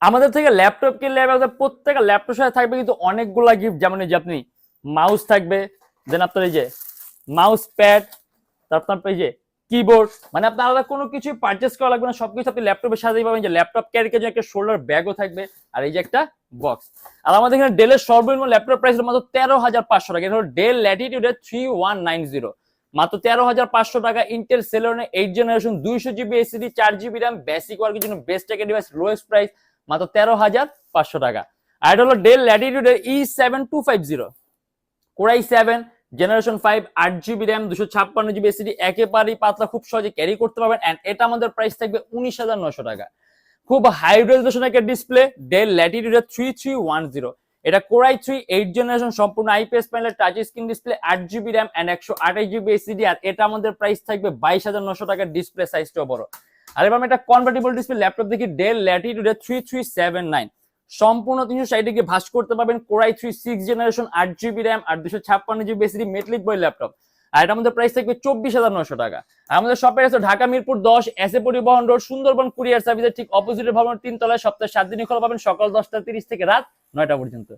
আমাদের থেকে ল্যাপটপ কিনলে আমাদের প্রত্যেকটা ল্যাপটপের সাথে থাকবে কিন্তু অনেকগুলা গিফট, যেমন এই যে আপনি মাউস থাকবে, দেন আপনার এই যে মাউস প্যাড, তারপর আপনার এই যে কিবোর্ড, মানে আপনার আলাদা কোনো কিছু পারচেস করা লাগবে না, সবকিছু আপনি ল্যাপটপের সাথেই পাবেন। যে ল্যাপটপ ক্যারি করার জন্য একটা শোল্ডার ব্যাগও থাকবে, আর এই যে একটা বক্স। আর আমাদের এখানে ডেলের সর্বনিম্ন ল্যাপটপ প্রাইস মাত্র 13,500 টাকা। এটা হলো ডেল ল্যাটিটিউডের 3190, মাত্র 13,500 টাকা। ইন্টেল সেলেরনে 8 generation 200 GB SSD 4 GB RAM, basic ওয়ার্কের জন্য বেস্ট একটা ডিভাইস, লোয়েস্ট প্রাইস মাত্র 13,500 টাকা। আর এটা হলো ডেল ল্যাটিটিউডের E7250 Core i 7 generation 5 8 GB RAM 256 GB SSD, একেবারেই পাতলা, খুব সহজে ক্যারি করতে পারবেন। এন্ড এটা আমাদের প্রাইস থাকবে 19,900 টাকা। খুব হাই রেজলিউশন একটা ডিসপ্লে, ডেল ল্যাটিটিউড 3310। এটা কোরাই 3 8 জেনারেশন, সম্পূর্ণ আইপিএস প্যানেলের touch screen display, 8 GB RAM and 128 GB SSD. আর এটা আমাদের প্রাইস থাকবে 22,900 টাকা। ডিসপ্লে সাইজটাও বড়। আর এবার আমি একটা কনভার্টেবল ডিসপ্লে ল্যাপটপ দেখি, ডেল ল্যাটিটিউড 3379, সম্পূর্ণ 360 ডিগ্রি ভাঁজ করতে পারবেন। কোরাই 3 6 জেনারেশন 8 জিবি র্যাম আর 256 জিবি এসএসডি, মেটলিক বই ল্যাপটপ। আর এটা আমাদের প্রাইস থাকবে 24,900 টাকা। আর আমাদের শপের আছে ঢাকা মিরপুর 10 এসএ পরিবহন রোড, সুন্দরবন কুরিয়ার সার্ভিসের ঠিক অপোজিটের ভবন 3 তলায়। সপ্তাহে 7 দিনই খোলা পাবেন, সকাল 10টা 30 থেকে রাত 9টা পর্যন্ত।